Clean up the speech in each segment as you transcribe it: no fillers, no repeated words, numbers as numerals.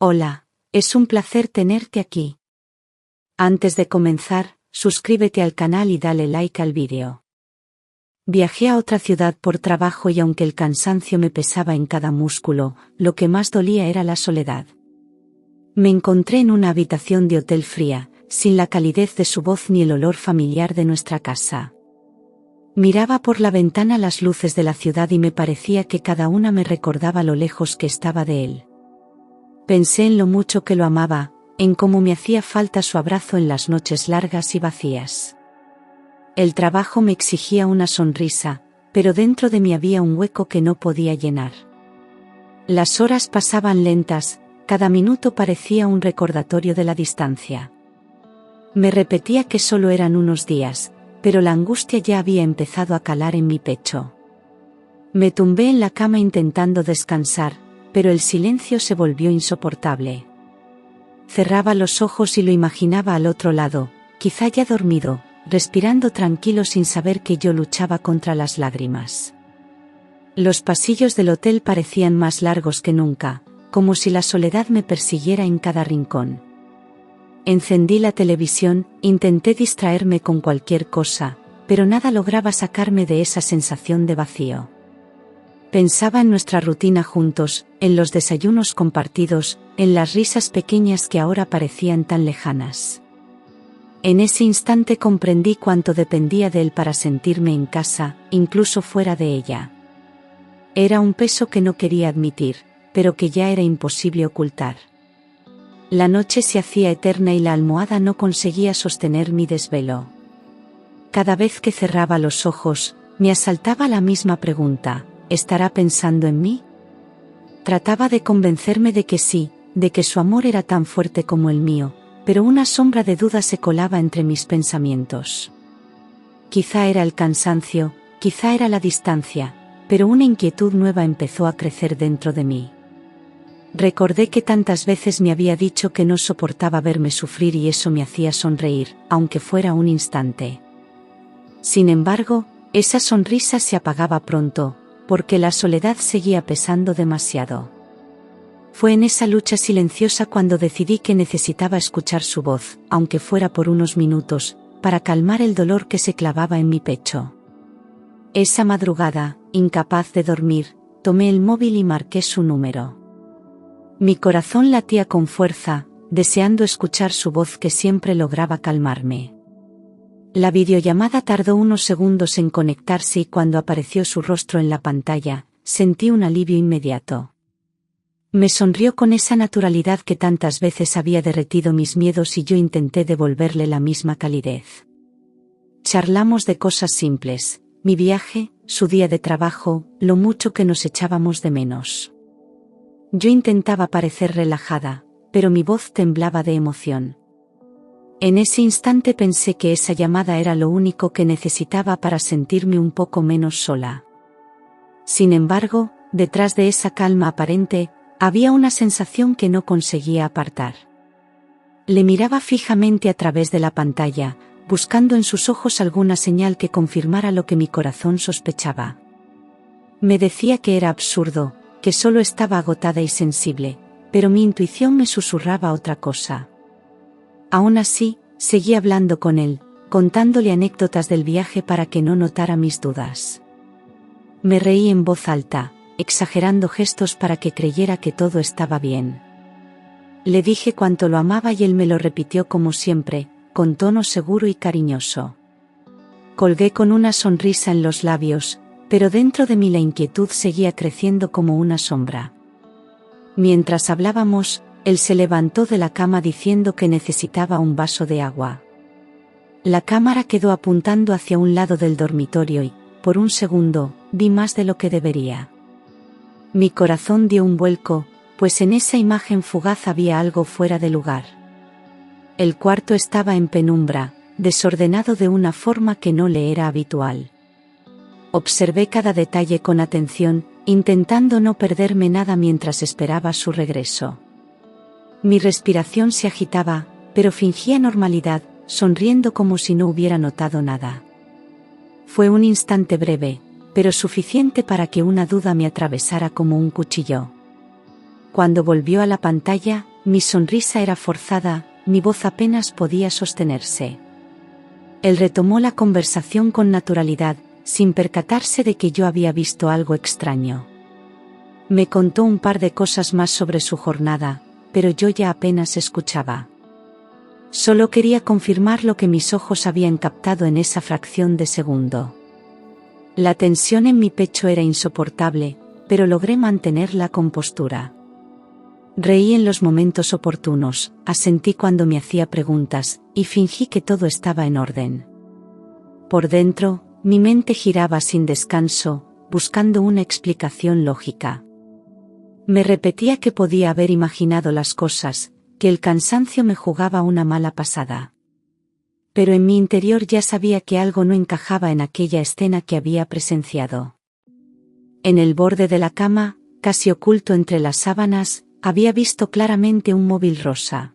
Hola, es un placer tenerte aquí. Antes de comenzar, suscríbete al canal y dale like al vídeo. Viajé a otra ciudad por trabajo y aunque el cansancio me pesaba en cada músculo, lo que más dolía era la soledad. Me encontré en una habitación de hotel fría, sin la calidez de su voz ni el olor familiar de nuestra casa. Miraba por la ventana las luces de la ciudad y me parecía que cada una me recordaba lo lejos que estaba de él. Pensé en lo mucho que lo amaba, en cómo me hacía falta su abrazo en las noches largas y vacías. El trabajo me exigía una sonrisa, pero dentro de mí había un hueco que no podía llenar. Las horas pasaban lentas, cada minuto parecía un recordatorio de la distancia. Me repetía que solo eran unos días, pero la angustia ya había empezado a calar en mi pecho. Me tumbé en la cama intentando descansar, pero el silencio se volvió insoportable. Cerraba los ojos y lo imaginaba al otro lado, quizá ya dormido, respirando tranquilo sin saber que yo luchaba contra las lágrimas. Los pasillos del hotel parecían más largos que nunca, como si la soledad me persiguiera en cada rincón. Encendí la televisión, intenté distraerme con cualquier cosa, pero nada lograba sacarme de esa sensación de vacío. Pensaba en nuestra rutina juntos, en los desayunos compartidos, en las risas pequeñas que ahora parecían tan lejanas. En ese instante comprendí cuánto dependía de él para sentirme en casa, incluso fuera de ella. Era un peso que no quería admitir, pero que ya era imposible ocultar. La noche se hacía eterna y la almohada no conseguía sostener mi desvelo. Cada vez que cerraba los ojos, me asaltaba la misma pregunta: ¿estará pensando en mí? Trataba de convencerme de que sí, de que su amor era tan fuerte como el mío, pero una sombra de duda se colaba entre mis pensamientos. Quizá era el cansancio, quizá era la distancia, pero una inquietud nueva empezó a crecer dentro de mí. Recordé que tantas veces me había dicho que no soportaba verme sufrir y eso me hacía sonreír, aunque fuera un instante. Sin embargo, esa sonrisa se apagaba pronto, porque la soledad seguía pesando demasiado. Fue en esa lucha silenciosa cuando decidí que necesitaba escuchar su voz, aunque fuera por unos minutos, para calmar el dolor que se clavaba en mi pecho. Esa madrugada, incapaz de dormir, tomé el móvil y marqué su número. Mi corazón latía con fuerza, deseando escuchar su voz que siempre lograba calmarme. La videollamada tardó unos segundos en conectarse y cuando apareció su rostro en la pantalla, sentí un alivio inmediato. Me sonrió con esa naturalidad que tantas veces había derretido mis miedos y yo intenté devolverle la misma calidez. Charlamos de cosas simples, mi viaje, su día de trabajo, lo mucho que nos echábamos de menos. Yo intentaba parecer relajada, pero mi voz temblaba de emoción. En ese instante pensé que esa llamada era lo único que necesitaba para sentirme un poco menos sola. Sin embargo, detrás de esa calma aparente, había una sensación que no conseguía apartar. Le miraba fijamente a través de la pantalla, buscando en sus ojos alguna señal que confirmara lo que mi corazón sospechaba. Me decía que era absurdo, que solo estaba agotada y sensible, pero mi intuición me susurraba otra cosa. Aún así, seguí hablando con él, contándole anécdotas del viaje para que no notara mis dudas. Me reí en voz alta, exagerando gestos para que creyera que todo estaba bien. Le dije cuánto lo amaba y él me lo repitió como siempre, con tono seguro y cariñoso. Colgué con una sonrisa en los labios, pero dentro de mí la inquietud seguía creciendo como una sombra. Mientras hablábamos, él se levantó de la cama diciendo que necesitaba un vaso de agua. La cámara quedó apuntando hacia un lado del dormitorio y, por un segundo, vi más de lo que debería. Mi corazón dio un vuelco, pues en esa imagen fugaz había algo fuera de lugar. El cuarto estaba en penumbra, desordenado de una forma que no le era habitual. Observé cada detalle con atención, intentando no perderme nada mientras esperaba su regreso. Mi respiración se agitaba, pero fingía normalidad, sonriendo como si no hubiera notado nada. Fue un instante breve, pero suficiente para que una duda me atravesara como un cuchillo. Cuando volvió a la pantalla, mi sonrisa era forzada, mi voz apenas podía sostenerse. Él retomó la conversación con naturalidad, sin percatarse de que yo había visto algo extraño. Me contó un par de cosas más sobre su jornada, pero yo ya apenas escuchaba. Solo quería confirmar lo que mis ojos habían captado en esa fracción de segundo. La tensión en mi pecho era insoportable, pero logré mantener la compostura. Reí en los momentos oportunos, asentí cuando me hacía preguntas, y fingí que todo estaba en orden. Por dentro, mi mente giraba sin descanso, buscando una explicación lógica. Me repetía que podía haber imaginado las cosas, que el cansancio me jugaba una mala pasada. Pero en mi interior ya sabía que algo no encajaba en aquella escena que había presenciado. En el borde de la cama, casi oculto entre las sábanas, había visto claramente un móvil rosa.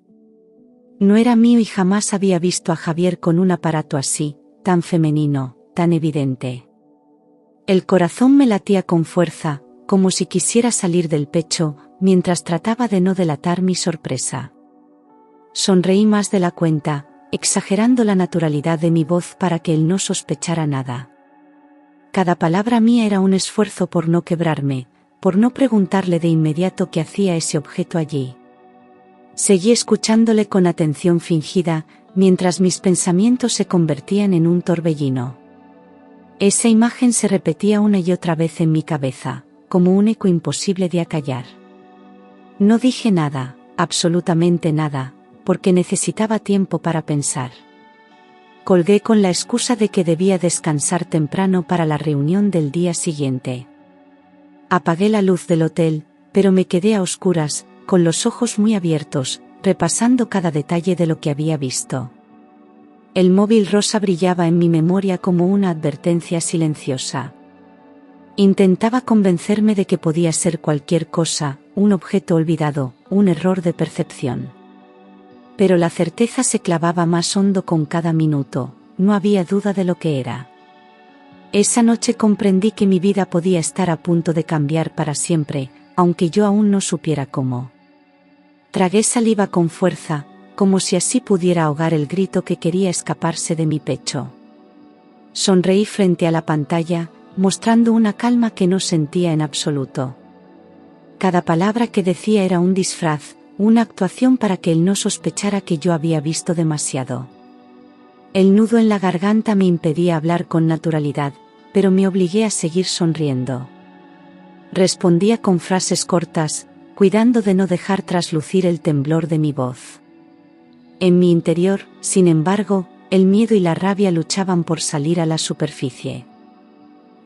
No era mío y jamás había visto a Javier con un aparato así, tan femenino, tan evidente. El corazón me latía con fuerza, como si quisiera salir del pecho, mientras trataba de no delatar mi sorpresa. Sonreí más de la cuenta, exagerando la naturalidad de mi voz para que él no sospechara nada. Cada palabra mía era un esfuerzo por no quebrarme, por no preguntarle de inmediato qué hacía ese objeto allí. Seguí escuchándole con atención fingida, mientras mis pensamientos se convertían en un torbellino. Esa imagen se repetía una y otra vez en mi cabeza, como un eco imposible de acallar. No dije nada, absolutamente nada, porque necesitaba tiempo para pensar. Colgué con la excusa de que debía descansar temprano para la reunión del día siguiente. Apagué la luz del hotel, pero me quedé a oscuras, con los ojos muy abiertos, repasando cada detalle de lo que había visto. El móvil rosa brillaba en mi memoria como una advertencia silenciosa. Intentaba convencerme de que podía ser cualquier cosa, un objeto olvidado, un error de percepción. Pero la certeza se clavaba más hondo con cada minuto, no había duda de lo que era. Esa noche comprendí que mi vida podía estar a punto de cambiar para siempre, aunque yo aún no supiera cómo. Tragué saliva con fuerza, como si así pudiera ahogar el grito que quería escaparse de mi pecho. Sonreí frente a la pantalla, mostrando una calma que no sentía en absoluto. Cada palabra que decía era un disfraz, una actuación para que él no sospechara que yo había visto demasiado. El nudo en la garganta me impedía hablar con naturalidad, pero me obligué a seguir sonriendo. Respondía con frases cortas, cuidando de no dejar traslucir el temblor de mi voz. En mi interior, sin embargo, el miedo y la rabia luchaban por salir a la superficie.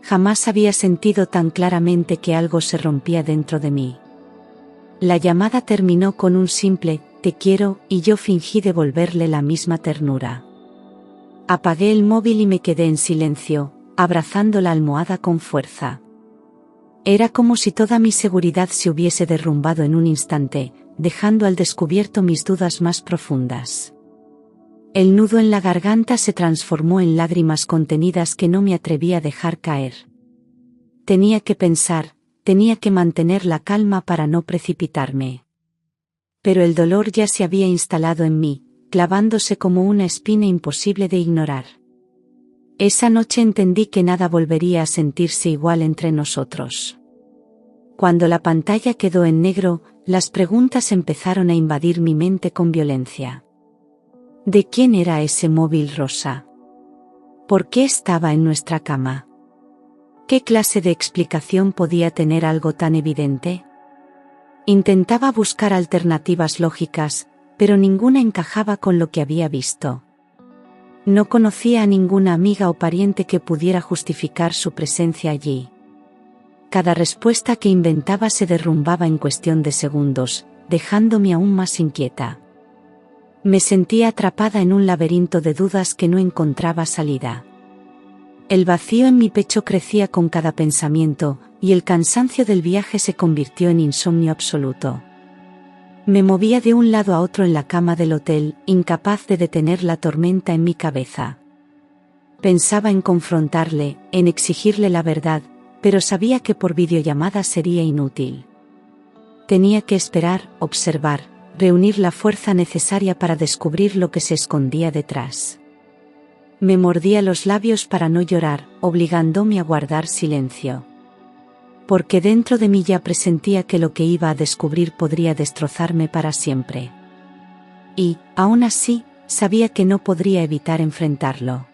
Jamás había sentido tan claramente que algo se rompía dentro de mí. La llamada terminó con un simple «te quiero» y yo fingí devolverle la misma ternura. Apagué el móvil y me quedé en silencio, abrazando la almohada con fuerza. Era como si toda mi seguridad se hubiese derrumbado en un instante, dejando al descubierto mis dudas más profundas. El nudo en la garganta se transformó en lágrimas contenidas que no me atreví a dejar caer. Tenía que pensar, tenía que mantener la calma para no precipitarme. Pero el dolor ya se había instalado en mí, clavándose como una espina imposible de ignorar. Esa noche entendí que nada volvería a sentirse igual entre nosotros. Cuando la pantalla quedó en negro, las preguntas empezaron a invadir mi mente con violencia. ¿De quién era ese móvil rosa? ¿Por qué estaba en nuestra cama? ¿Qué clase de explicación podía tener algo tan evidente? Intentaba buscar alternativas lógicas, pero ninguna encajaba con lo que había visto. No conocía a ninguna amiga o pariente que pudiera justificar su presencia allí. Cada respuesta que inventaba se derrumbaba en cuestión de segundos, dejándome aún más inquieta. Me sentía atrapada en un laberinto de dudas que no encontraba salida. El vacío en mi pecho crecía con cada pensamiento, y el cansancio del viaje se convirtió en insomnio absoluto. Me movía de un lado a otro en la cama del hotel, incapaz de detener la tormenta en mi cabeza. Pensaba en confrontarle, en exigirle la verdad, pero sabía que por videollamada sería inútil. Tenía que esperar, observar, reunir la fuerza necesaria para descubrir lo que se escondía detrás. Me mordía los labios para no llorar, obligándome a guardar silencio. Porque dentro de mí ya presentía que lo que iba a descubrir podría destrozarme para siempre. Y, aún así, sabía que no podría evitar enfrentarlo.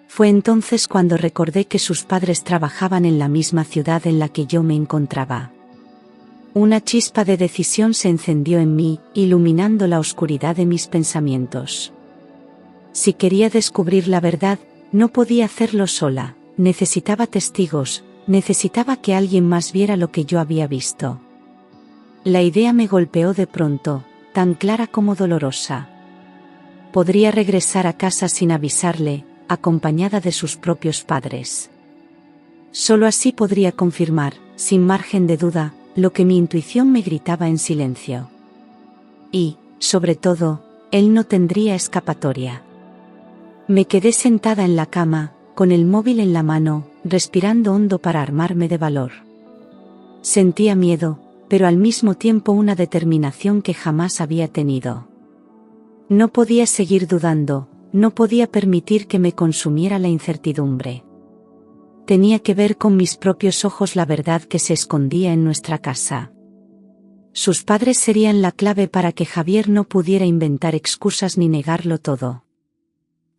Fue entonces cuando recordé que sus padres trabajaban en la misma ciudad en la que yo me encontraba. Una chispa de decisión se encendió en mí, iluminando la oscuridad de mis pensamientos. Si quería descubrir la verdad, no podía hacerlo sola, necesitaba testigos, necesitaba que alguien más viera lo que yo había visto. La idea me golpeó de pronto, tan clara como dolorosa. Podría regresar a casa sin avisarle, acompañada de sus propios padres. Solo así podría confirmar, sin margen de duda, lo que mi intuición me gritaba en silencio. Y, sobre todo, él no tendría escapatoria. Me quedé sentada en la cama, con el móvil en la mano, respirando hondo para armarme de valor. Sentía miedo, pero al mismo tiempo una determinación que jamás había tenido. No podía seguir dudando, no podía permitir que me consumiera la incertidumbre. Tenía que ver con mis propios ojos la verdad que se escondía en nuestra casa. Sus padres serían la clave para que Javier no pudiera inventar excusas ni negarlo todo.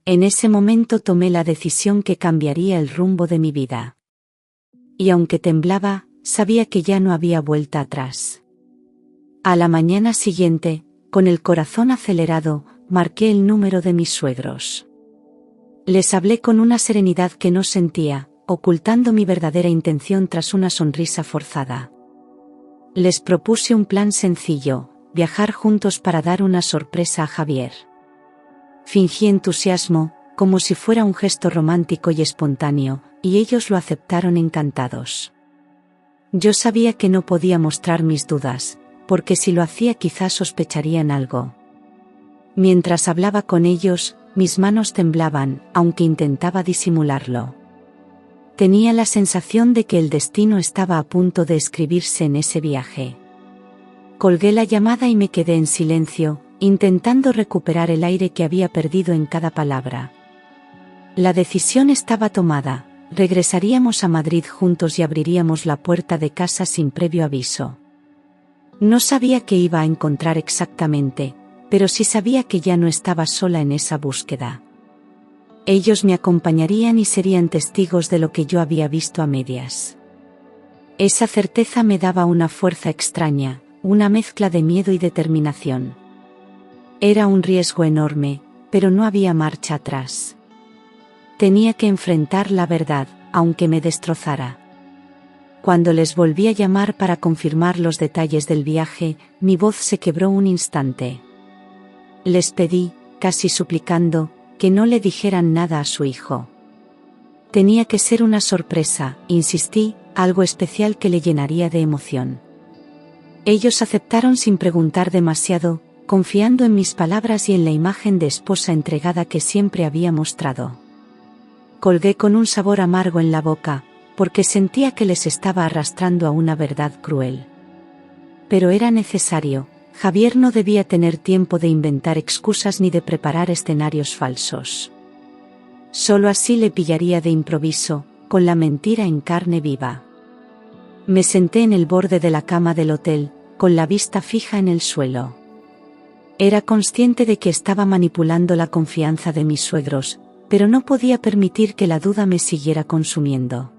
En ese momento tomé la decisión que cambiaría el rumbo de mi vida. Y aunque temblaba, sabía que ya no había vuelta atrás. A la mañana siguiente, con el corazón acelerado, marqué el número de mis suegros. Les hablé con una serenidad que no sentía, ocultando mi verdadera intención tras una sonrisa forzada. Les propuse un plan sencillo, viajar juntos para dar una sorpresa a Javier. Fingí entusiasmo, como si fuera un gesto romántico y espontáneo, y ellos lo aceptaron encantados. Yo sabía que no podía mostrar mis dudas, porque si lo hacía quizás sospecharían algo. Mientras hablaba con ellos, mis manos temblaban, aunque intentaba disimularlo. Tenía la sensación de que el destino estaba a punto de escribirse en ese viaje. Colgué la llamada y me quedé en silencio, intentando recuperar el aire que había perdido en cada palabra. La decisión estaba tomada, regresaríamos a Madrid juntos y abriríamos la puerta de casa sin previo aviso. No sabía qué iba a encontrar exactamente, pero sí sabía que ya no estaba sola en esa búsqueda. Ellos me acompañarían y serían testigos de lo que yo había visto a medias. Esa certeza me daba una fuerza extraña, una mezcla de miedo y determinación. Era un riesgo enorme, pero no había marcha atrás. Tenía que enfrentar la verdad, aunque me destrozara. Cuando les volví a llamar para confirmar los detalles del viaje, mi voz se quebró un instante. Les pedí, casi suplicando, que no le dijeran nada a su hijo. Tenía que ser una sorpresa, insistí, algo especial que le llenaría de emoción. Ellos aceptaron sin preguntar demasiado, confiando en mis palabras y en la imagen de esposa entregada que siempre había mostrado. Colgué con un sabor amargo en la boca, porque sentía que les estaba arrastrando a una verdad cruel. Pero era necesario. Javier no debía tener tiempo de inventar excusas ni de preparar escenarios falsos. Solo así le pillaría de improviso, con la mentira en carne viva. Me senté en el borde de la cama del hotel, con la vista fija en el suelo. Era consciente de que estaba manipulando la confianza de mis suegros, pero no podía permitir que la duda me siguiera consumiendo.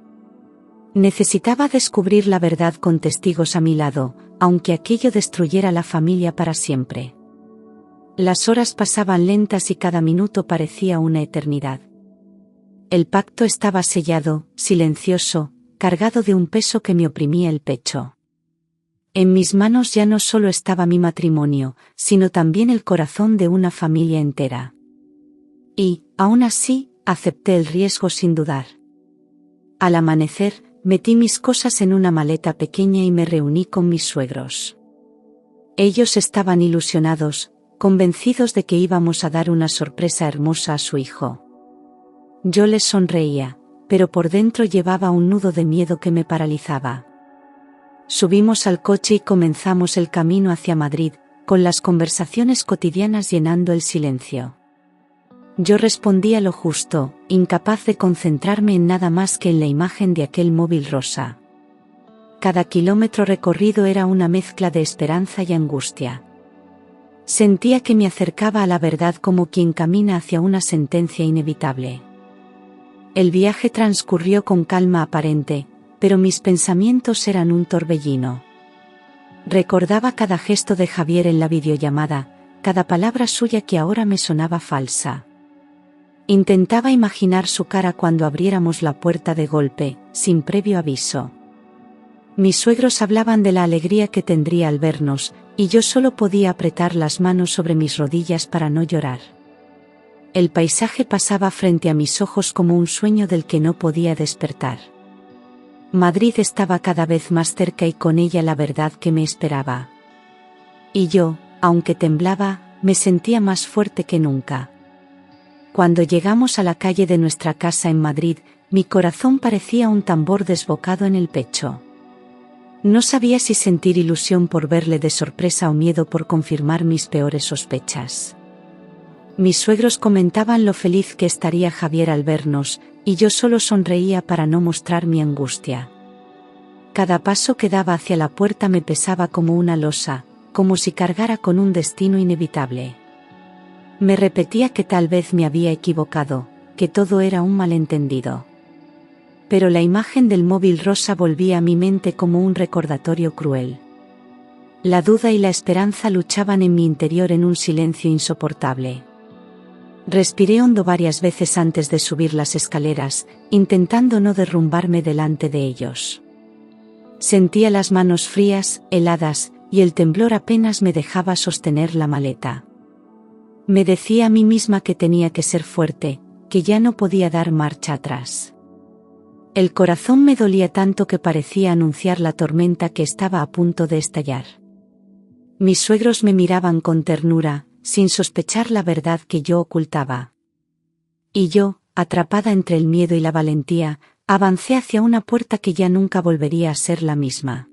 Necesitaba descubrir la verdad con testigos a mi lado, aunque aquello destruyera la familia para siempre. Las horas pasaban lentas y cada minuto parecía una eternidad. El pacto estaba sellado, silencioso, cargado de un peso que me oprimía el pecho. En mis manos ya no solo estaba mi matrimonio, sino también el corazón de una familia entera. Y, aún así, acepté el riesgo sin dudar. Al amanecer, metí mis cosas en una maleta pequeña y me reuní con mis suegros. Ellos estaban ilusionados, convencidos de que íbamos a dar una sorpresa hermosa a su hijo. Yo les sonreía, pero por dentro llevaba un nudo de miedo que me paralizaba. Subimos al coche y comenzamos el camino hacia Madrid, con las conversaciones cotidianas llenando el silencio. Yo respondía lo justo, incapaz de concentrarme en nada más que en la imagen de aquel móvil rosa. Cada kilómetro recorrido era una mezcla de esperanza y angustia. Sentía que me acercaba a la verdad como quien camina hacia una sentencia inevitable. El viaje transcurrió con calma aparente, pero mis pensamientos eran un torbellino. Recordaba cada gesto de Javier en la videollamada, cada palabra suya que ahora me sonaba falsa. Intentaba imaginar su cara cuando abriéramos la puerta de golpe, sin previo aviso. Mis suegros hablaban de la alegría que tendría al vernos, y yo solo podía apretar las manos sobre mis rodillas para no llorar. El paisaje pasaba frente a mis ojos como un sueño del que no podía despertar. Madrid estaba cada vez más cerca y con ella la verdad que me esperaba. Y yo, aunque temblaba, me sentía más fuerte que nunca. Cuando llegamos a la calle de nuestra casa en Madrid, mi corazón parecía un tambor desbocado en el pecho. No sabía si sentir ilusión por verle de sorpresa o miedo por confirmar mis peores sospechas. Mis suegros comentaban lo feliz que estaría Javier al vernos, y yo solo sonreía para no mostrar mi angustia. Cada paso que daba hacia la puerta me pesaba como una losa, como si cargara con un destino inevitable. Me repetía que tal vez me había equivocado, que todo era un malentendido. Pero la imagen del móvil rosa volvía a mi mente como un recordatorio cruel. La duda y la esperanza luchaban en mi interior en un silencio insoportable. Respiré hondo varias veces antes de subir las escaleras, intentando no derrumbarme delante de ellos. Sentía las manos frías, heladas, y el temblor apenas me dejaba sostener la maleta. Me decía a mí misma que tenía que ser fuerte, que ya no podía dar marcha atrás. El corazón me dolía tanto que parecía anunciar la tormenta que estaba a punto de estallar. Mis suegros me miraban con ternura, sin sospechar la verdad que yo ocultaba. Y yo, atrapada entre el miedo y la valentía, avancé hacia una puerta que ya nunca volvería a ser la misma.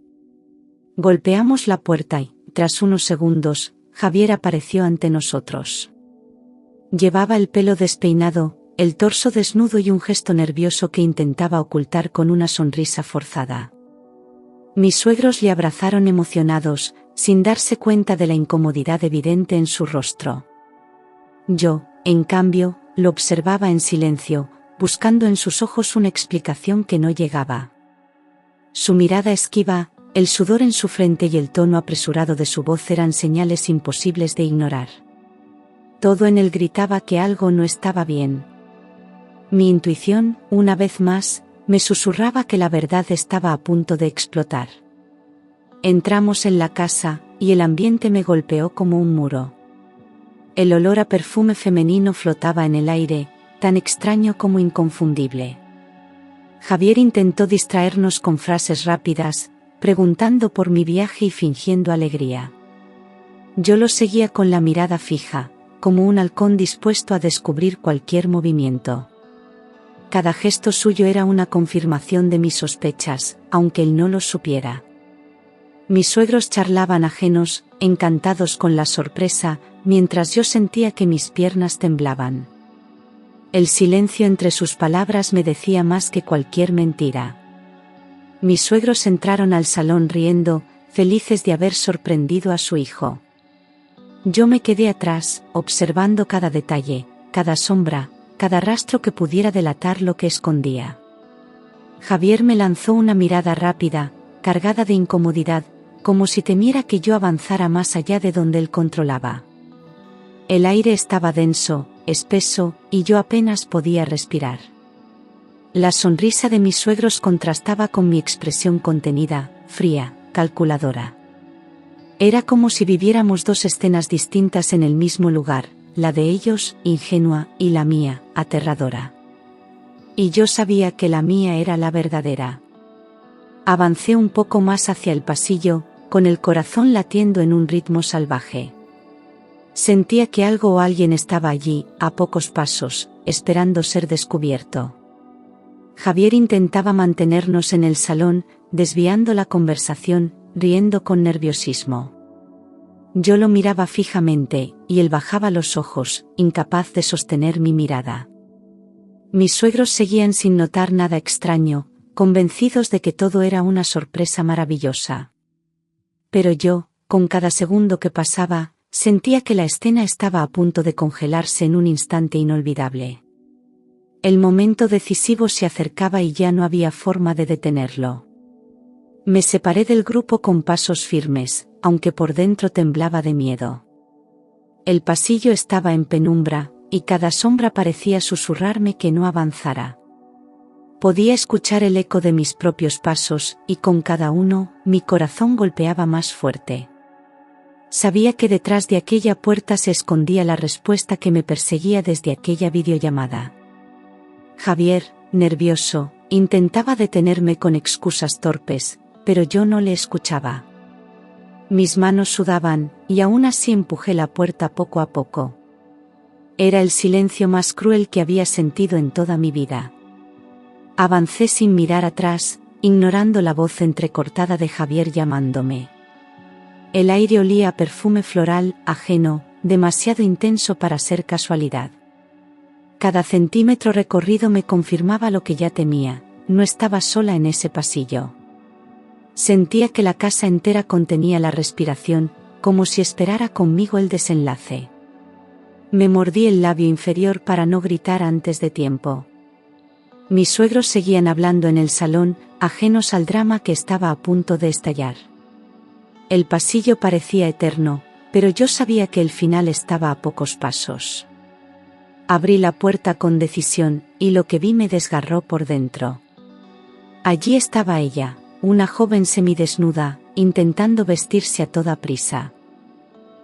Golpeamos la puerta y, tras unos segundos, Javier apareció ante nosotros. Llevaba el pelo despeinado, el torso desnudo y un gesto nervioso que intentaba ocultar con una sonrisa forzada. Mis suegros le abrazaron emocionados, sin darse cuenta de la incomodidad evidente en su rostro. Yo, en cambio, lo observaba en silencio, buscando en sus ojos una explicación que no llegaba. Su mirada esquiva, el sudor en su frente y el tono apresurado de su voz eran señales imposibles de ignorar. Todo en él gritaba que algo no estaba bien. Mi intuición, una vez más, me susurraba que la verdad estaba a punto de explotar. Entramos en la casa, y el ambiente me golpeó como un muro. El olor a perfume femenino flotaba en el aire, tan extraño como inconfundible. Javier intentó distraernos con frases rápidas, preguntando por mi viaje y fingiendo alegría. Yo lo seguía con la mirada fija, como un halcón dispuesto a descubrir cualquier movimiento. Cada gesto suyo era una confirmación de mis sospechas, aunque él no lo supiera. Mis suegros charlaban ajenos, encantados con la sorpresa, mientras yo sentía que mis piernas temblaban. El silencio entre sus palabras me decía más que cualquier mentira. Mis suegros entraron al salón riendo, felices de haber sorprendido a su hijo. Yo me quedé atrás, observando cada detalle, cada sombra, cada rastro que pudiera delatar lo que escondía. Javier me lanzó una mirada rápida, cargada de incomodidad, como si temiera que yo avanzara más allá de donde él controlaba. El aire estaba denso, espeso, y yo apenas podía respirar. La sonrisa de mis suegros contrastaba con mi expresión contenida, fría, calculadora. Era como si viviéramos dos escenas distintas en el mismo lugar, la de ellos, ingenua, y la mía, aterradora. Y yo sabía que la mía era la verdadera. Avancé un poco más hacia el pasillo, con el corazón latiendo en un ritmo salvaje. Sentía que algo o alguien estaba allí, a pocos pasos, esperando ser descubierto. Javier intentaba mantenernos en el salón, desviando la conversación, riendo con nerviosismo. Yo lo miraba fijamente, y él bajaba los ojos, incapaz de sostener mi mirada. Mis suegros seguían sin notar nada extraño, convencidos de que todo era una sorpresa maravillosa. Pero yo, con cada segundo que pasaba, sentía que la escena estaba a punto de congelarse en un instante inolvidable. El momento decisivo se acercaba y ya no había forma de detenerlo. Me separé del grupo con pasos firmes, aunque por dentro temblaba de miedo. El pasillo estaba en penumbra, y cada sombra parecía susurrarme que no avanzara. Podía escuchar el eco de mis propios pasos, y con cada uno, mi corazón golpeaba más fuerte. Sabía que detrás de aquella puerta se escondía la respuesta que me perseguía desde aquella videollamada. Javier, nervioso, intentaba detenerme con excusas torpes, pero yo no le escuchaba. Mis manos sudaban, y aún así empujé la puerta poco a poco. Era el silencio más cruel que había sentido en toda mi vida. Avancé sin mirar atrás, ignorando la voz entrecortada de Javier llamándome. El aire olía a perfume floral, ajeno, demasiado intenso para ser casualidad. Cada centímetro recorrido me confirmaba lo que ya temía: no estaba sola en ese pasillo. Sentía que la casa entera contenía la respiración, como si esperara conmigo el desenlace. Me mordí el labio inferior para no gritar antes de tiempo. Mis suegros seguían hablando en el salón, ajenos al drama que estaba a punto de estallar. El pasillo parecía eterno, pero yo sabía que el final estaba a pocos pasos. Abrí la puerta con decisión, y lo que vi me desgarró por dentro. Allí estaba ella, una joven semidesnuda, intentando vestirse a toda prisa.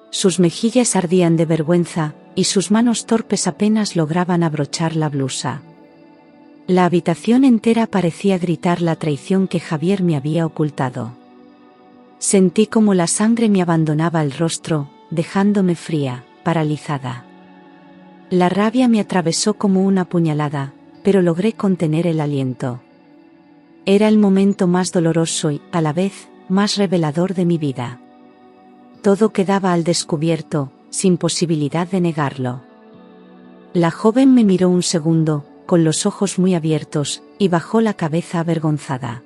Sus mejillas ardían de vergüenza, y sus manos torpes apenas lograban abrochar la blusa. La habitación entera parecía gritar la traición que Javier me había ocultado. Sentí como la sangre me abandonaba el rostro, dejándome fría, paralizada. La rabia me atravesó como una puñalada, pero logré contener el aliento. Era el momento más doloroso y, a la vez, más revelador de mi vida. Todo quedaba al descubierto, sin posibilidad de negarlo. La joven me miró un segundo, con los ojos muy abiertos, y bajó la cabeza avergonzada.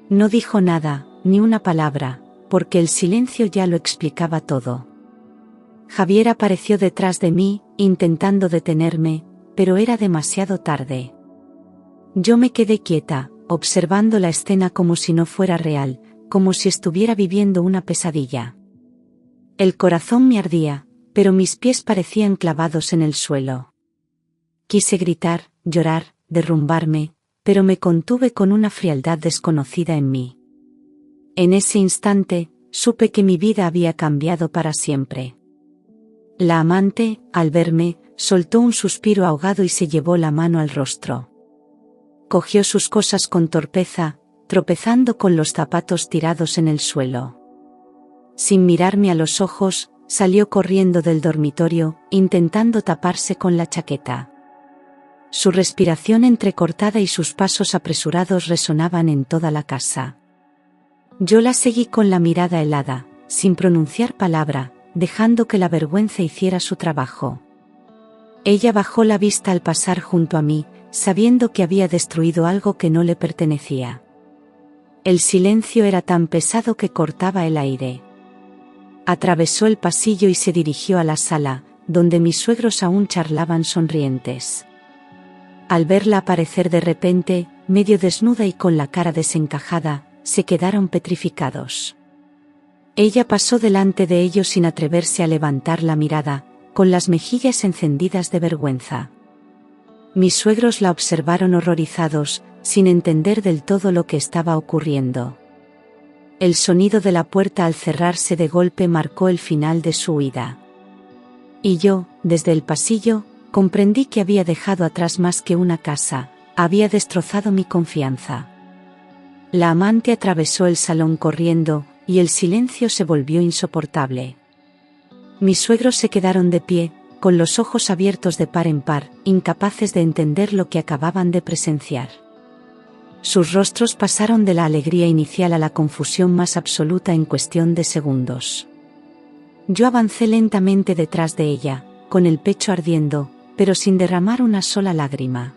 No dijo nada, ni una palabra, porque el silencio ya lo explicaba todo. Javier apareció detrás de mí, intentando detenerme, pero era demasiado tarde. Yo me quedé quieta, observando la escena como si no fuera real, como si estuviera viviendo una pesadilla. El corazón me ardía, pero mis pies parecían clavados en el suelo. Quise gritar, llorar, derrumbarme, pero me contuve con una frialdad desconocida en mí. En ese instante, supe que mi vida había cambiado para siempre. La amante, al verme, soltó un suspiro ahogado y se llevó la mano al rostro. Cogió sus cosas con torpeza, tropezando con los zapatos tirados en el suelo. Sin mirarme a los ojos, salió corriendo del dormitorio, intentando taparse con la chaqueta. Su respiración entrecortada y sus pasos apresurados resonaban en toda la casa. Yo la seguí con la mirada helada, sin pronunciar palabra, dejando que la vergüenza hiciera su trabajo. Ella bajó la vista al pasar junto a mí, sabiendo que había destruido algo que no le pertenecía. El silencio era tan pesado que cortaba el aire. Atravesó el pasillo y se dirigió a la sala, donde mis suegros aún charlaban sonrientes. Al verla aparecer de repente, medio desnuda y con la cara desencajada, se quedaron petrificados. Ella pasó delante de ellos sin atreverse a levantar la mirada, con las mejillas encendidas de vergüenza. Mis suegros la observaron horrorizados, sin entender del todo lo que estaba ocurriendo. El sonido de la puerta al cerrarse de golpe marcó el final de su huida. Y yo, desde el pasillo, comprendí que había dejado atrás más que una casa, había destrozado mi confianza. La amante atravesó el salón corriendo, y el silencio se volvió insoportable. Mis suegros se quedaron de pie, con los ojos abiertos de par en par, incapaces de entender lo que acababan de presenciar. Sus rostros pasaron de la alegría inicial a la confusión más absoluta en cuestión de segundos. Yo avancé lentamente detrás de ella, con el pecho ardiendo, pero sin derramar una sola lágrima.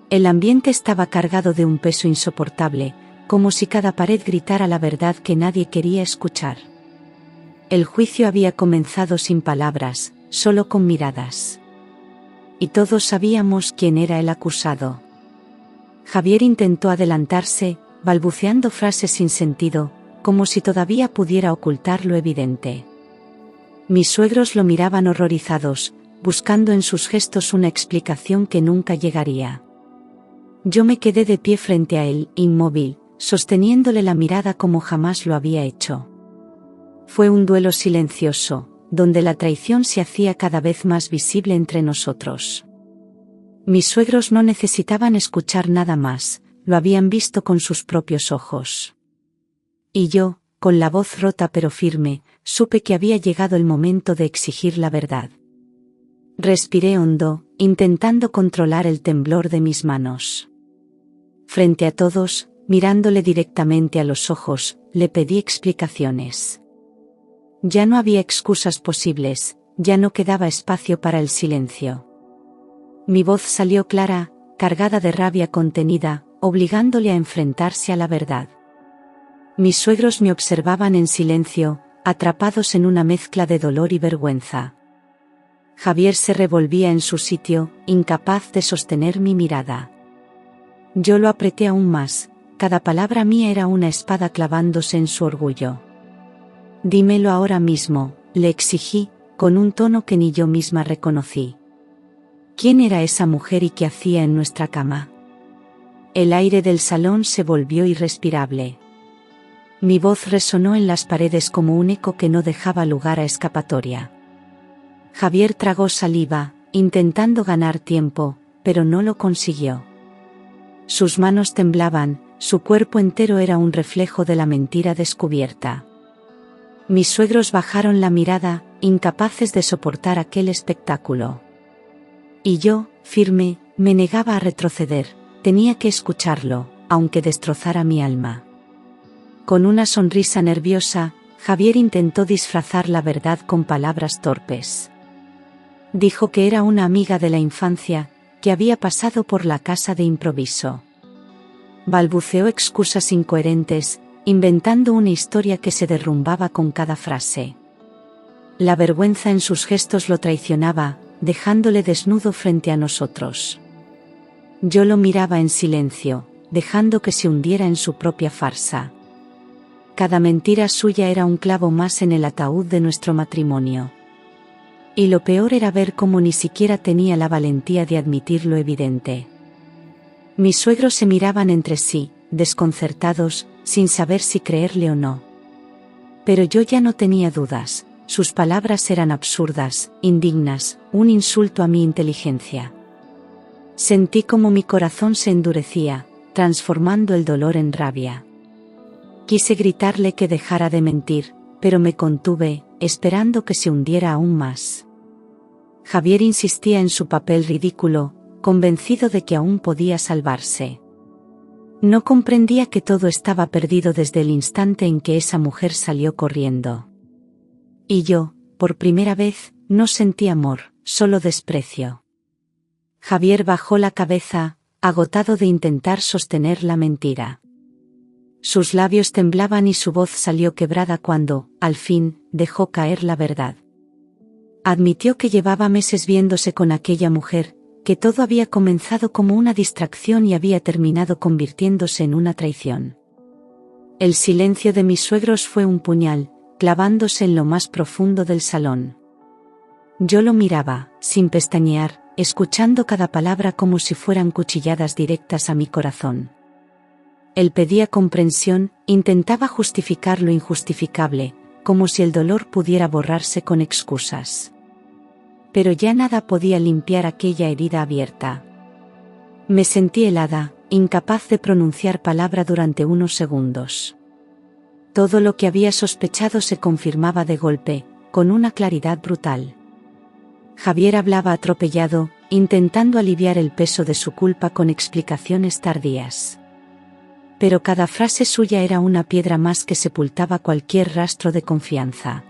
El ambiente estaba cargado de un peso insoportable, como si cada pared gritara la verdad que nadie quería escuchar. El juicio había comenzado sin palabras, solo con miradas. Y todos sabíamos quién era el acusado. Javier intentó adelantarse, balbuceando frases sin sentido, como si todavía pudiera ocultar lo evidente. Mis suegros lo miraban horrorizados, buscando en sus gestos una explicación que nunca llegaría. Yo me quedé de pie frente a él, inmóvil, sosteniéndole la mirada como jamás lo había hecho. Fue un duelo silencioso, donde la traición se hacía cada vez más visible entre nosotros. Mis suegros no necesitaban escuchar nada más, lo habían visto con sus propios ojos. Y yo, con la voz rota pero firme, supe que había llegado el momento de exigir la verdad. Respiré hondo, intentando controlar el temblor de mis manos. Frente a todos, mirándole directamente a los ojos, le pedí explicaciones. Ya no había excusas posibles, ya no quedaba espacio para el silencio. Mi voz salió clara, cargada de rabia contenida, obligándole a enfrentarse a la verdad. Mis suegros me observaban en silencio, atrapados en una mezcla de dolor y vergüenza. Javier se revolvía en su sitio, incapaz de sostener mi mirada. Yo lo apreté aún más, cada palabra mía era una espada clavándose en su orgullo. Dímelo ahora mismo, le exigí, con un tono que ni yo misma reconocí. ¿Quién era esa mujer y qué hacía en nuestra cama? El aire del salón se volvió irrespirable. Mi voz resonó en las paredes como un eco que no dejaba lugar a escapatoria. Javier tragó saliva, intentando ganar tiempo, pero no lo consiguió. Sus manos temblaban, su cuerpo entero era un reflejo de la mentira descubierta. Mis suegros bajaron la mirada, incapaces de soportar aquel espectáculo. Y yo, firme, me negaba a retroceder, tenía que escucharlo, aunque destrozara mi alma. Con una sonrisa nerviosa, Javier intentó disfrazar la verdad con palabras torpes. Dijo que era una amiga de la infancia, que había pasado por la casa de improviso. Balbuceó excusas incoherentes, inventando una historia que se derrumbaba con cada frase. La vergüenza en sus gestos lo traicionaba, dejándole desnudo frente a nosotros. Yo lo miraba en silencio, dejando que se hundiera en su propia farsa. Cada mentira suya era un clavo más en el ataúd de nuestro matrimonio. Y lo peor era ver cómo ni siquiera tenía la valentía de admitir lo evidente. Mis suegros se miraban entre sí, desconcertados, sin saber si creerle o no. Pero yo ya no tenía dudas, sus palabras eran absurdas, indignas, un insulto a mi inteligencia. Sentí como mi corazón se endurecía, transformando el dolor en rabia. Quise gritarle que dejara de mentir, pero me contuve, esperando que se hundiera aún más. Javier insistía en su papel ridículo, convencido de que aún podía salvarse. No comprendía que todo estaba perdido desde el instante en que esa mujer salió corriendo. Y yo, por primera vez, no sentí amor, solo desprecio. Javier bajó la cabeza, agotado de intentar sostener la mentira. Sus labios temblaban y su voz salió quebrada cuando, al fin, dejó caer la verdad. Admitió que llevaba meses viéndose con aquella mujer, que todo había comenzado como una distracción y había terminado convirtiéndose en una traición. El silencio de mis suegros fue un puñal, clavándose en lo más profundo del salón. Yo lo miraba, sin pestañear, escuchando cada palabra como si fueran cuchilladas directas a mi corazón. Él pedía comprensión, intentaba justificar lo injustificable, como si el dolor pudiera borrarse con excusas. Pero ya nada podía limpiar aquella herida abierta. Me sentí helada, incapaz de pronunciar palabra durante unos segundos. Todo lo que había sospechado se confirmaba de golpe, con una claridad brutal. Javier hablaba atropellado, intentando aliviar el peso de su culpa con explicaciones tardías. Pero cada frase suya era una piedra más que sepultaba cualquier rastro de confianza.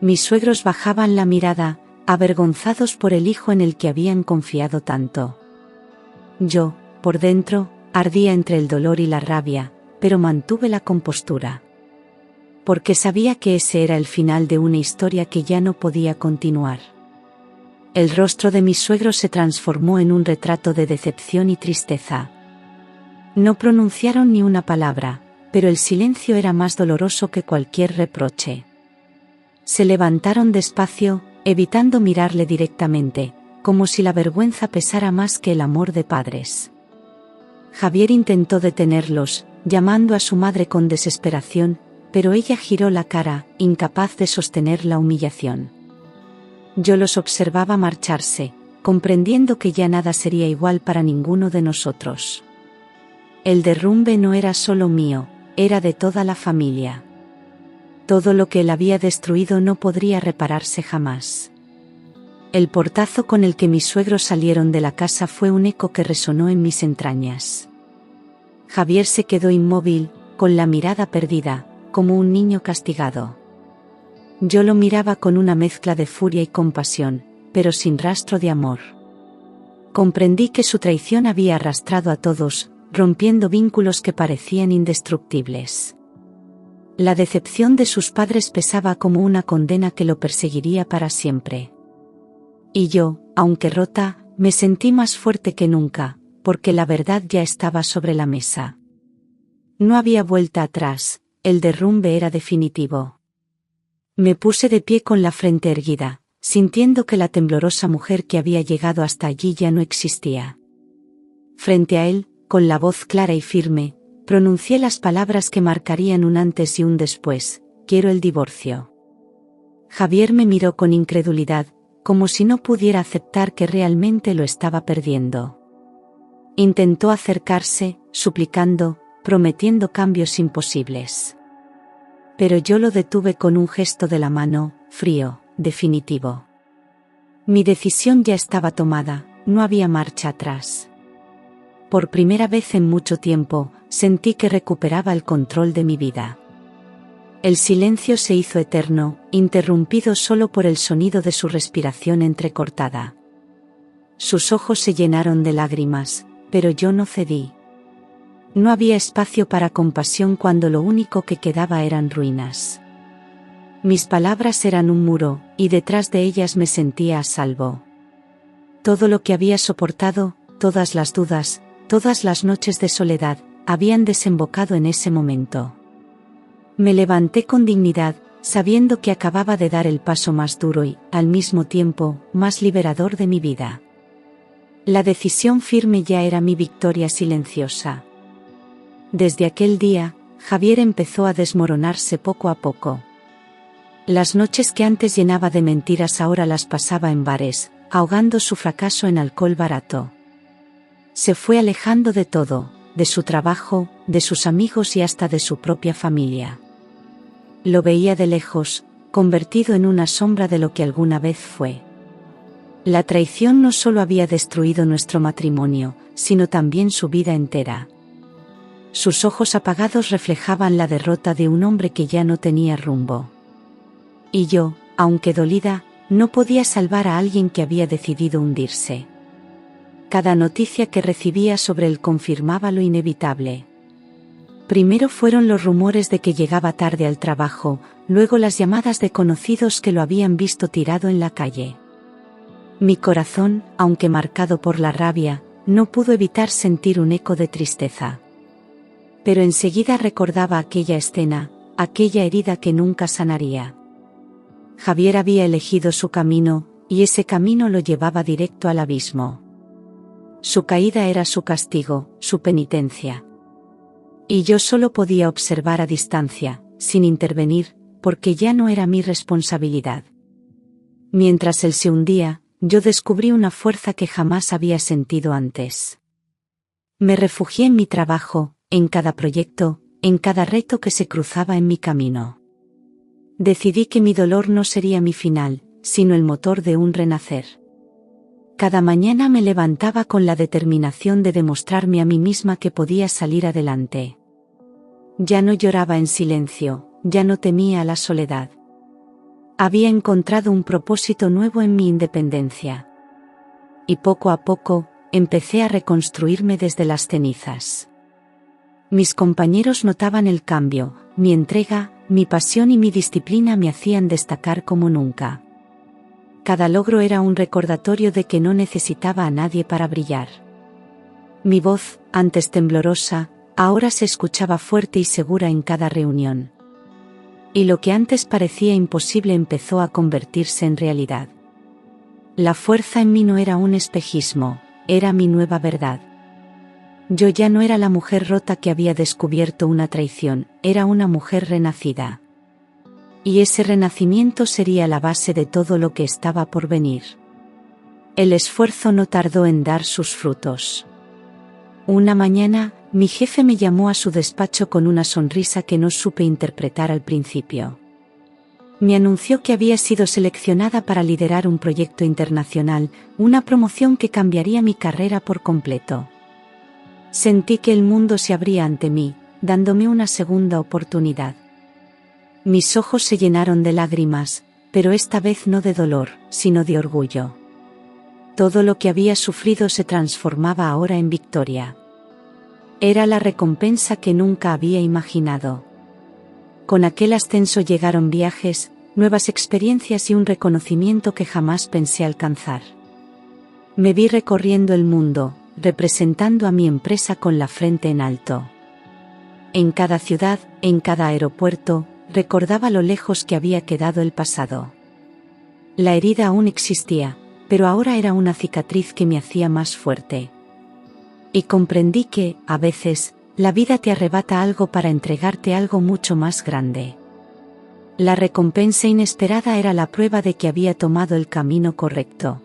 Mis suegros bajaban la mirada, avergonzados por el hijo en el que habían confiado tanto. Yo, por dentro, ardía entre el dolor y la rabia, pero mantuve la compostura. Porque sabía que ese era el final de una historia que ya no podía continuar. El rostro de mis suegros se transformó en un retrato de decepción y tristeza. No pronunciaron ni una palabra, pero el silencio era más doloroso que cualquier reproche. Se levantaron despacio, evitando mirarle directamente, como si la vergüenza pesara más que el amor de padres. Javier intentó detenerlos, llamando a su madre con desesperación, pero ella giró la cara, incapaz de sostener la humillación. Yo los observaba marcharse, comprendiendo que ya nada sería igual para ninguno de nosotros. El derrumbe no era solo mío, era de toda la familia. Todo lo que él había destruido no podría repararse jamás. El portazo con el que mis suegros salieron de la casa fue un eco que resonó en mis entrañas. Javier se quedó inmóvil, con la mirada perdida, como un niño castigado. Yo lo miraba con una mezcla de furia y compasión, pero sin rastro de amor. Comprendí que su traición había arrastrado a todos, rompiendo vínculos que parecían indestructibles. La decepción de sus padres pesaba como una condena que lo perseguiría para siempre. Y yo, aunque rota, me sentí más fuerte que nunca, porque la verdad ya estaba sobre la mesa. No había vuelta atrás, el derrumbe era definitivo. Me puse de pie con la frente erguida, sintiendo que la temblorosa mujer que había llegado hasta allí ya no existía. Frente a él, con la voz clara y firme, pronuncié las palabras que marcarían un antes y un después: quiero el divorcio. Javier me miró con incredulidad, como si no pudiera aceptar que realmente lo estaba perdiendo. Intentó acercarse, suplicando, prometiendo cambios imposibles. Pero yo lo detuve con un gesto de la mano, frío, definitivo. Mi decisión ya estaba tomada, no había marcha atrás. Por primera vez en mucho tiempo, sentí que recuperaba el control de mi vida. El silencio se hizo eterno, interrumpido solo por el sonido de su respiración entrecortada. Sus ojos se llenaron de lágrimas, pero yo no cedí. No había espacio para compasión cuando lo único que quedaba eran ruinas. Mis palabras eran un muro, y detrás de ellas me sentía a salvo. Todo lo que había soportado, todas las dudas, todas las noches de soledad, habían desembocado en ese momento. Me levanté con dignidad, sabiendo que acababa de dar el paso más duro y, al mismo tiempo, más liberador de mi vida. La decisión firme ya era mi victoria silenciosa. Desde aquel día, Javier empezó a desmoronarse poco a poco. Las noches que antes llenaba de mentiras ahora las pasaba en bares, ahogando su fracaso en alcohol barato. Se fue alejando de todo, de su trabajo, de sus amigos y hasta de su propia familia. Lo veía de lejos, convertido en una sombra de lo que alguna vez fue. La traición no solo había destruido nuestro matrimonio, sino también su vida entera. Sus ojos apagados reflejaban la derrota de un hombre que ya no tenía rumbo. Y yo, aunque dolida, no podía salvar a alguien que había decidido hundirse. Cada noticia que recibía sobre él confirmaba lo inevitable. Primero fueron los rumores de que llegaba tarde al trabajo, luego las llamadas de conocidos que lo habían visto tirado en la calle. Mi corazón, aunque marcado por la rabia, no pudo evitar sentir un eco de tristeza. Pero enseguida recordaba aquella escena, aquella herida que nunca sanaría. Javier había elegido su camino, y ese camino lo llevaba directo al abismo. Su caída era su castigo, su penitencia. Y yo solo podía observar a distancia, sin intervenir, porque ya no era mi responsabilidad. Mientras él se hundía, yo descubrí una fuerza que jamás había sentido antes. Me refugié en mi trabajo, en cada proyecto, en cada reto que se cruzaba en mi camino. Decidí que mi dolor no sería mi final, sino el motor de un renacer. Cada mañana me levantaba con la determinación de demostrarme a mí misma que podía salir adelante. Ya no lloraba en silencio, ya no temía a la soledad. Había encontrado un propósito nuevo en mi independencia. Y poco a poco, empecé a reconstruirme desde las cenizas. Mis compañeros notaban el cambio, mi entrega, mi pasión y mi disciplina me hacían destacar como nunca. Cada logro era un recordatorio de que no necesitaba a nadie para brillar. Mi voz, antes temblorosa, ahora se escuchaba fuerte y segura en cada reunión. Y lo que antes parecía imposible empezó a convertirse en realidad. La fuerza en mí no era un espejismo, era mi nueva verdad. Yo ya no era la mujer rota que había descubierto una traición, era una mujer renacida. Y ese renacimiento sería la base de todo lo que estaba por venir. El esfuerzo no tardó en dar sus frutos. Una mañana, mi jefe me llamó a su despacho con una sonrisa que no supe interpretar al principio. Me anunció que había sido seleccionada para liderar un proyecto internacional, una promoción que cambiaría mi carrera por completo. Sentí que el mundo se abría ante mí, dándome una segunda oportunidad. Mis ojos se llenaron de lágrimas, pero esta vez no de dolor, sino de orgullo. Todo lo que había sufrido se transformaba ahora en victoria. Era la recompensa que nunca había imaginado. Con aquel ascenso llegaron viajes, nuevas experiencias y un reconocimiento que jamás pensé alcanzar. Me vi recorriendo el mundo, representando a mi empresa con la frente en alto. En cada ciudad, en cada aeropuerto, recordaba lo lejos que había quedado el pasado. La herida aún existía, pero ahora era una cicatriz que me hacía más fuerte. Y comprendí que, a veces, la vida te arrebata algo para entregarte algo mucho más grande. La recompensa inesperada era la prueba de que había tomado el camino correcto.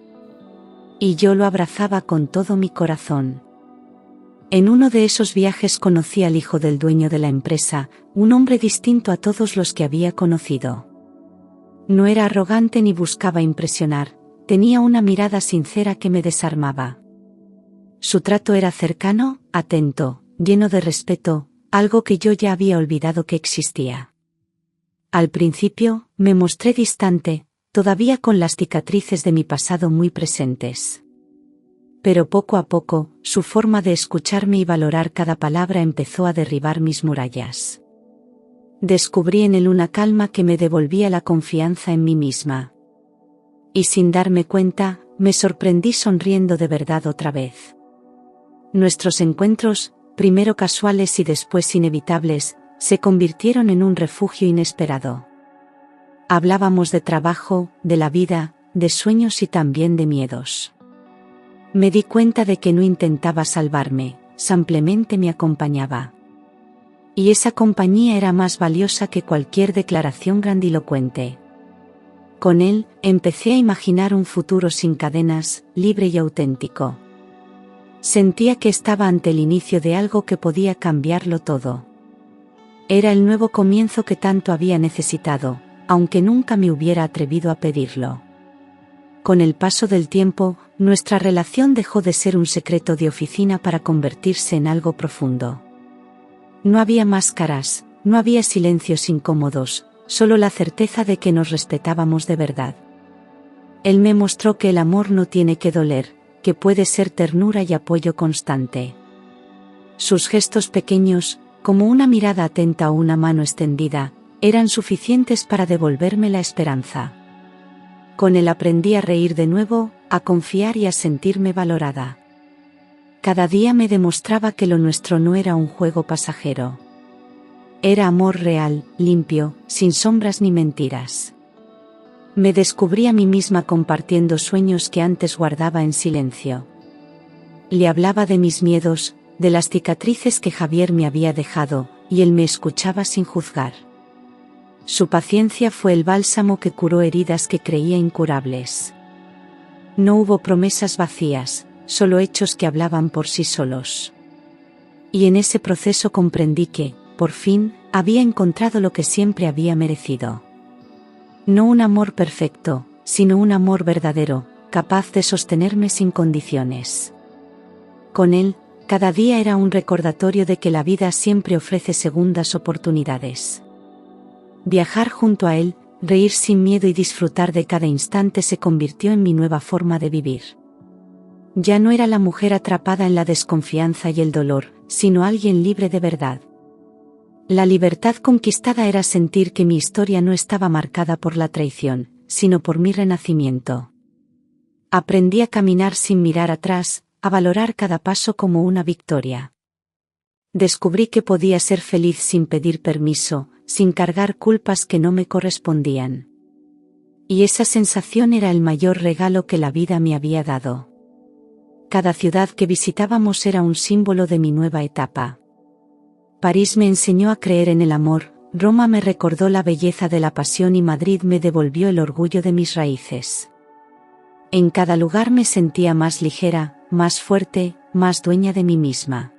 Y yo lo abrazaba con todo mi corazón. En uno de esos viajes conocí al hijo del dueño de la empresa, un hombre distinto a todos los que había conocido. No era arrogante ni buscaba impresionar, tenía una mirada sincera que me desarmaba. Su trato era cercano, atento, lleno de respeto, algo que yo ya había olvidado que existía. Al principio, me mostré distante, todavía con las cicatrices de mi pasado muy presentes. Pero poco a poco, su forma de escucharme y valorar cada palabra empezó a derribar mis murallas. Descubrí en él una calma que me devolvía la confianza en mí misma. Y sin darme cuenta, me sorprendí sonriendo de verdad otra vez. Nuestros encuentros, primero casuales y después inevitables, se convirtieron en un refugio inesperado. Hablábamos de trabajo, de la vida, de sueños y también de miedos. Me di cuenta de que no intentaba salvarme, simplemente me acompañaba. Y esa compañía era más valiosa que cualquier declaración grandilocuente. Con él, empecé a imaginar un futuro sin cadenas, libre y auténtico. Sentía que estaba ante el inicio de algo que podía cambiarlo todo. Era el nuevo comienzo que tanto había necesitado, aunque nunca me hubiera atrevido a pedirlo. Con el paso del tiempo, nuestra relación dejó de ser un secreto de oficina para convertirse en algo profundo. No había máscaras, no había silencios incómodos, solo la certeza de que nos respetábamos de verdad. Él me mostró que el amor no tiene que doler, que puede ser ternura y apoyo constante. Sus gestos pequeños, como una mirada atenta o una mano extendida, eran suficientes para devolverme la esperanza. Con él aprendí a reír de nuevo, a confiar y a sentirme valorada. Cada día me demostraba que lo nuestro no era un juego pasajero. Era amor real, limpio, sin sombras ni mentiras. Me descubrí a mí misma compartiendo sueños que antes guardaba en silencio. Le hablaba de mis miedos, de las cicatrices que Javier me había dejado, y él me escuchaba sin juzgar. Su paciencia fue el bálsamo que curó heridas que creía incurables. No hubo promesas vacías, solo hechos que hablaban por sí solos. Y en ese proceso comprendí que, por fin, había encontrado lo que siempre había merecido. No un amor perfecto, sino un amor verdadero, capaz de sostenerme sin condiciones. Con él, cada día era un recordatorio de que la vida siempre ofrece segundas oportunidades. Viajar junto a él, reír sin miedo y disfrutar de cada instante se convirtió en mi nueva forma de vivir. Ya no era la mujer atrapada en la desconfianza y el dolor, sino alguien libre de verdad. La libertad conquistada era sentir que mi historia no estaba marcada por la traición, sino por mi renacimiento. Aprendí a caminar sin mirar atrás, a valorar cada paso como una victoria. Descubrí que podía ser feliz sin pedir permiso, sin cargar culpas que no me correspondían. Y esa sensación era el mayor regalo que la vida me había dado. Cada ciudad que visitábamos era un símbolo de mi nueva etapa. París me enseñó a creer en el amor, Roma me recordó la belleza de la pasión y Madrid me devolvió el orgullo de mis raíces. En cada lugar me sentía más ligera, más fuerte, más dueña de mí misma.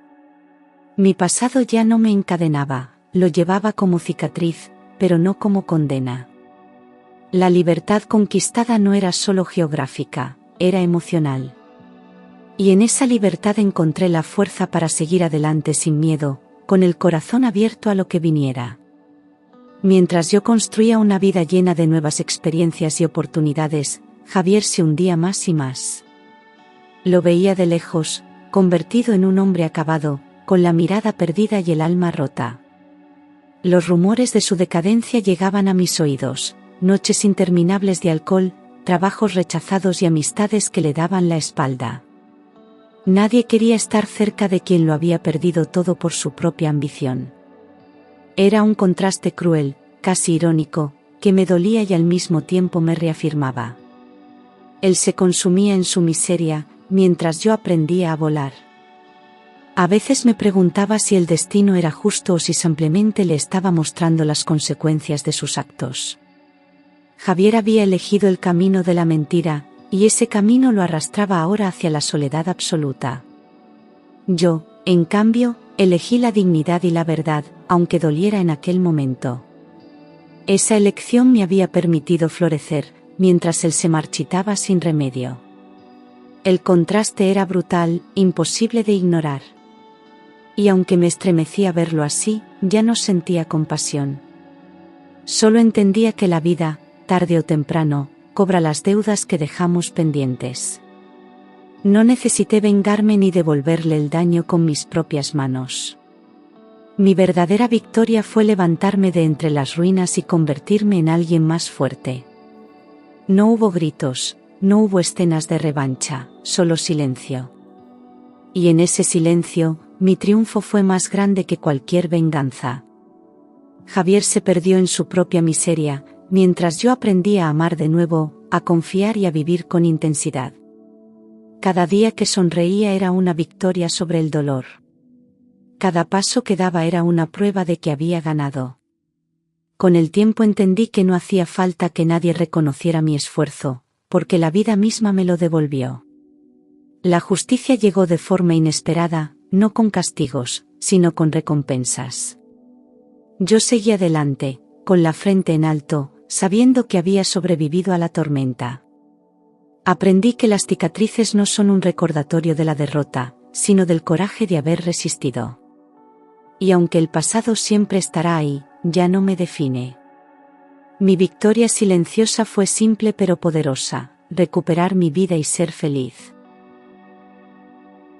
Mi pasado ya no me encadenaba, lo llevaba como cicatriz, pero no como condena. La libertad conquistada no era solo geográfica, era emocional. Y en esa libertad encontré la fuerza para seguir adelante sin miedo, con el corazón abierto a lo que viniera. Mientras yo construía una vida llena de nuevas experiencias y oportunidades, Javier se hundía más y más. Lo veía de lejos, convertido en un hombre acabado, con la mirada perdida y el alma rota. Los rumores de su decadencia llegaban a mis oídos, noches interminables de alcohol, trabajos rechazados y amistades que le daban la espalda. Nadie quería estar cerca de quien lo había perdido todo por su propia ambición. Era un contraste cruel, casi irónico, que me dolía y al mismo tiempo me reafirmaba. Él se consumía en su miseria, mientras yo aprendía a volar. A veces me preguntaba si el destino era justo o si simplemente le estaba mostrando las consecuencias de sus actos. Javier había elegido el camino de la mentira, y ese camino lo arrastraba ahora hacia la soledad absoluta. Yo, en cambio, elegí la dignidad y la verdad, aunque doliera en aquel momento. Esa elección me había permitido florecer, mientras él se marchitaba sin remedio. El contraste era brutal, imposible de ignorar. Y aunque me estremecía verlo así, ya no sentía compasión. Solo entendía que la vida, tarde o temprano, cobra las deudas que dejamos pendientes. No necesité vengarme ni devolverle el daño con mis propias manos. Mi verdadera victoria fue levantarme de entre las ruinas y convertirme en alguien más fuerte. No hubo gritos, no hubo escenas de revancha, solo silencio. Y en ese silencio, mi triunfo fue más grande que cualquier venganza. Javier se perdió en su propia miseria, mientras yo aprendí a amar de nuevo, a confiar y a vivir con intensidad. Cada día que sonreía era una victoria sobre el dolor. Cada paso que daba era una prueba de que había ganado. Con el tiempo entendí que no hacía falta que nadie reconociera mi esfuerzo, porque la vida misma me lo devolvió. La justicia llegó de forma inesperada, no con castigos, sino con recompensas. Yo seguí adelante, con la frente en alto, sabiendo que había sobrevivido a la tormenta. Aprendí que las cicatrices no son un recordatorio de la derrota, sino del coraje de haber resistido. Y aunque el pasado siempre estará ahí, ya no me define. Mi victoria silenciosa fue simple pero poderosa: recuperar mi vida y ser feliz.